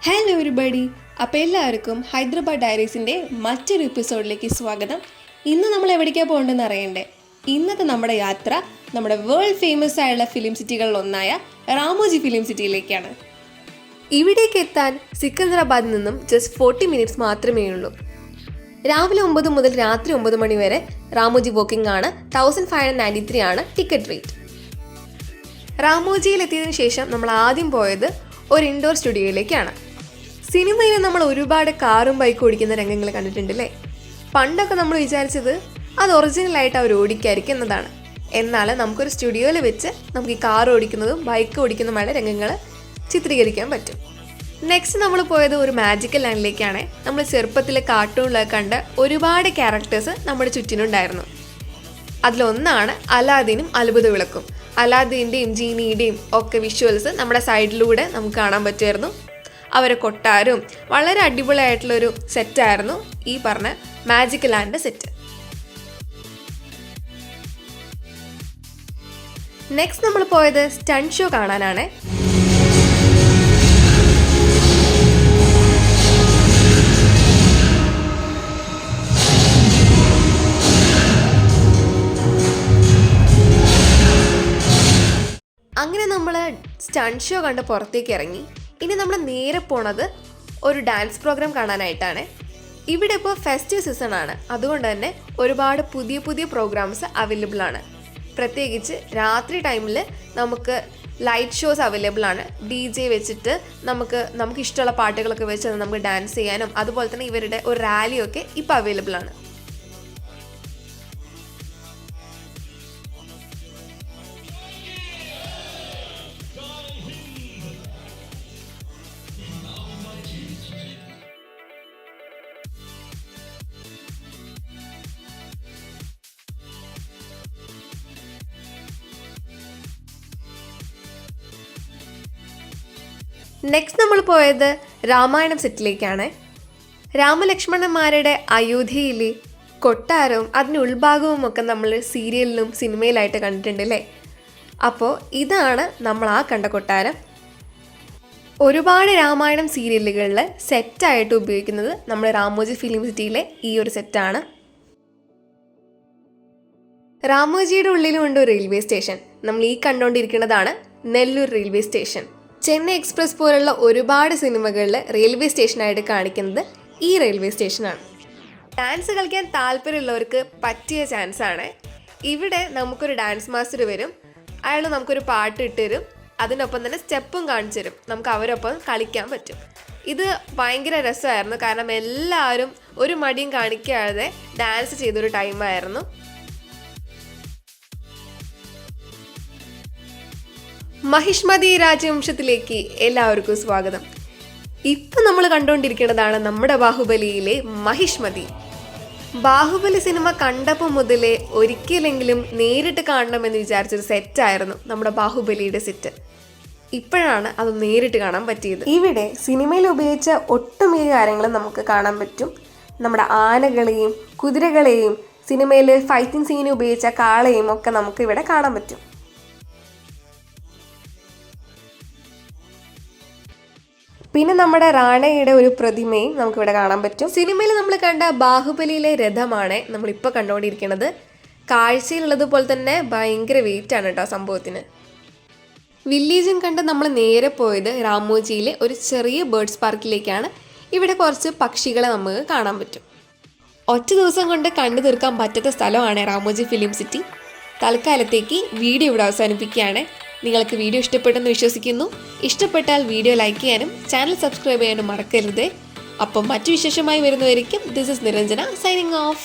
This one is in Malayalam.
Hello everybody. അപ്പോൾ എല്ലാവർക്കും ഹൈദരാബാദ് ഡയറീസിൻ്റെ മറ്റൊരു എപ്പിസോഡിലേക്ക് സ്വാഗതം. ഇന്ന് നമ്മൾ എവിടേക്കാണ് പോകേണ്ടതെന്ന് അറിയണ്ടേ? ഇന്നത്തെ നമ്മുടെ യാത്ര നമ്മുടെ വേൾഡ് ഫേമസ് ആയുള്ള ഫിലിം സിറ്റികളിലൊന്നായ റാമോജി ഫിലിം സിറ്റിയിലേക്കാണ്. ഇവിടേക്ക് എത്താൻ സിക്കന്ദരാബാദിൽ നിന്നും ജസ്റ്റ് 40 മിനിറ്റ്സ് മാത്രമേ ഉള്ളൂ. രാവിലെ 9 മുതൽ രാത്രി 9 മണി വരെ റാമോജി വോക്കിംഗ് ആണ്. 1593 ആണ് ടിക്കറ്റ് റേറ്റ്. റാമോജിയിൽ എത്തിയതിനു ശേഷം നമ്മൾ ആദ്യം പോയത് ഒരു ഇൻഡോർ സ്റ്റുഡിയോയിലേക്കാണ്. സിനിമയിൽ നമ്മൾ ഒരുപാട് കാറും ബൈക്കും ഓടിക്കുന്ന രംഗങ്ങൾ കണ്ടിട്ടുണ്ടല്ലേ. പണ്ടൊക്കെ നമ്മൾ വിചാരിച്ചത് അത് ഒറിജിനലായിട്ട് അവർ ഓടിക്കായിരിക്കും എന്നതാണ്. എന്നാൽ നമുക്കൊരു സ്റ്റുഡിയോയിൽ വെച്ച് നമുക്ക് ഈ കാർ ഓടിക്കുന്നതും ബൈക്ക് ഓടിക്കുന്നതുമായ രംഗങ്ങൾ ചിത്രീകരിക്കാൻ പറ്റും. നെക്സ്റ്റ് നമ്മൾ പോയത് ഒരു മാജിക്കൽ ലാൻഡിലേക്കാണ്. നമ്മൾ ചെറുപ്പത്തിലെ കാർട്ടൂണിലൊക്കെ കണ്ട ഒരുപാട് ക്യാരക്ടേഴ്സ് നമ്മുടെ ചുറ്റിനുണ്ടായിരുന്നു. അതിലൊന്നാണ് അലാദീനും അത്ഭുത വിളക്കും. അലാദീൻ്റെയും ജീനിയുടെയും ഒക്കെ വിഷ്വൽസ് നമ്മുടെ സൈഡിലൂടെ നമുക്ക് കാണാൻ പറ്റുമായിരുന്നു. അവരെ കൊട്ടാരവും വളരെ അടിപൊളിയായിട്ടുള്ളൊരു സെറ്റായിരുന്നു ഈ പറഞ്ഞ മാജിക്കൽ ലാൻഡ് സെറ്റ്. നെക്സ്റ്റ് നമ്മൾ പോയത് സ്റ്റണ്ട് ഷോ കാണാനാണ്. അങ്ങനെ നമ്മൾ സ്റ്റണ്ട് ഷോ കണ്ട് പുറത്തേക്ക് ഇറങ്ങി. ഇനി നമ്മൾ നേരെ പോണത് ഒരു ഡാൻസ് പ്രോഗ്രാം കാണാനായിട്ടാണ്. ഇവിടെ ഇപ്പോൾ ഫെസ്റ്റീവ് സീസൺ ആണ്, അതുകൊണ്ട് തന്നെ ഒരുപാട് പുതിയ പുതിയ പ്രോഗ്രാംസ് അവൈലബിൾ ആണ്. പ്രത്യേകിച്ച് രാത്രി ടൈമിൽ നമുക്ക് ലൈറ്റ് ഷോസ് അവൈലബിൾ ആണ്. DJ വെച്ചിട്ട് നമുക്ക് ഇഷ്ടമുള്ള പാട്ടുകളൊക്കെ വെച്ച് നമുക്ക് ഡാൻസ് ചെയ്യാനും അതുപോലെ തന്നെ ഇവരുടെ ഒരു റാലിയൊക്കെ ഇപ്പോൾ അവൈലബിൾ ആണ്. നെക്സ്റ്റ് നമ്മൾ പോയത് രാമായണം സെറ്റിലേക്കാണ്. രാമലക്ഷ്മണന്മാരുടെ അയോധ്യയിലെ കൊട്ടാരവും അതിൻ്റെ ഉൾഭാഗവും ഒക്കെ നമ്മൾ സീരിയലിലും സിനിമയിലായിട്ട് കണ്ടിട്ടുണ്ടല്ലേ. അപ്പോൾ ഇതാണ് നമ്മൾ ആ കണ്ട കൊട്ടാരം. ഒരുപാട് രാമായണം സീരിയലുകളിൽ സെറ്റായിട്ട് ഉപയോഗിക്കുന്നത് നമ്മുടെ റാമോജി ഫിലിം സിറ്റിയിലെ ഈ ഒരു സെറ്റാണ്. റാമോജിയുടെ ഉള്ളിലുണ്ട് ഒരു റെയിൽവേ സ്റ്റേഷൻ. നമ്മൾ ഈ കണ്ടുകൊണ്ടിരിക്കുന്നതാണ് നെല്ലൂർ റെയിൽവേ സ്റ്റേഷൻ. ചെന്നൈ എക്സ്പ്രസ് പോലുള്ള ഒരുപാട് സിനിമകളിൽ റെയിൽവേ സ്റ്റേഷനായിട്ട് കാണിക്കുന്നത് ഈ റെയിൽവേ സ്റ്റേഷനാണ്. ഡാൻസ് കളിക്കാൻ താല്പര്യമുള്ളവർക്ക് പറ്റിയ ചാൻസാണ്. ഇവിടെ നമുക്കൊരു ഡാൻസ് മാസ്റ്റർ വരും. അയാൾ നമുക്കൊരു പാട്ട് ഇട്ട് തരും, അതിനൊപ്പം തന്നെ സ്റ്റെപ്പും കാണിച്ചു തരും. നമുക്ക് അവരൊപ്പം കളിക്കാൻ പറ്റും. ഇത് ഭയങ്കര രസമായിരുന്നു, കാരണം എല്ലാവരും ഒരു മടിയും കാണിക്കാതെ ഡാൻസ് ചെയ്തൊരു ടൈമായിരുന്നു. മഹിഷ്മതി രാജവംശത്തിലേക്ക് എല്ലാവർക്കും സ്വാഗതം. ഇപ്പം നമ്മൾ കണ്ടുകൊണ്ടിരിക്കുന്നതാണ് നമ്മുടെ ബാഹുബലിയിലെ മഹിഷ്മതി. ബാഹുബലി സിനിമ കണ്ടപ്പോൾ മുതലേ ഒരിക്കലെങ്കിലും നേരിട്ട് കാണണമെന്ന് വിചാരിച്ചൊരു സെറ്റായിരുന്നു നമ്മുടെ ബാഹുബലിയുടെ സെറ്റ്. ഇപ്പോഴാണ് അത് നേരിട്ട് കാണാൻ പറ്റിയത്. ഇവിടെ സിനിമയിൽ ഉപയോഗിച്ച ഒട്ടുമിക്ക കാര്യങ്ങളും നമുക്ക് കാണാൻ പറ്റും. നമ്മുടെ ആനകളെയും കുതിരകളെയും സിനിമയിൽ ഫൈറ്റിംഗ് സീന് ഉപയോഗിച്ച കാളയും ഒക്കെ നമുക്ക് ഇവിടെ കാണാൻ പറ്റും. പിന്നെ നമ്മുടെ റാണയുടെ ഒരു പ്രതിമയും നമുക്കിവിടെ കാണാൻ പറ്റും. സിനിമയിൽ നമ്മൾ കണ്ട ബാഹുബലിയിലെ രഥമാണ് നമ്മളിപ്പോൾ കണ്ടുകൊണ്ടിരിക്കുന്നത്. കാഴ്ചയിലുള്ളത് പോലെ തന്നെ ഭയങ്കര വെയിറ്റാണ് കേട്ടോ സംഭവത്തിന്. വില്ലേജും കണ്ട് നമ്മൾ നേരെ പോയത് റാമോജിയിലെ ഒരു ചെറിയ ബേർഡ്സ് പാർക്കിലേക്കാണ്. ഇവിടെ കുറച്ച് പക്ഷികളെ നമുക്ക് കാണാൻ പറ്റും. ഒറ്റ ദിവസം കൊണ്ട് കണ്ടു തീർക്കാൻ പറ്റാത്ത സ്ഥലമാണ് റാമോജി ഫിലിം സിറ്റി. തൽക്കാലത്തേക്ക് വീഡിയോ ഇവിടെ അവസാനിപ്പിക്കുകയാണ്. നിങ്ങൾക്ക് വീഡിയോ ഇഷ്ടപ്പെട്ടെന്ന് വിശ്വസിക്കുന്നു. ഇഷ്ടപ്പെട്ടാൽ വീഡിയോ ലൈക്ക് ചെയ്യാനും ചാനൽ സബ്സ്ക്രൈബ് ചെയ്യാനും മറക്കരുത്. അപ്പം മറ്റു വിശേഷമായി വരുന്നവരിക്കും. This is Niranjana signing of.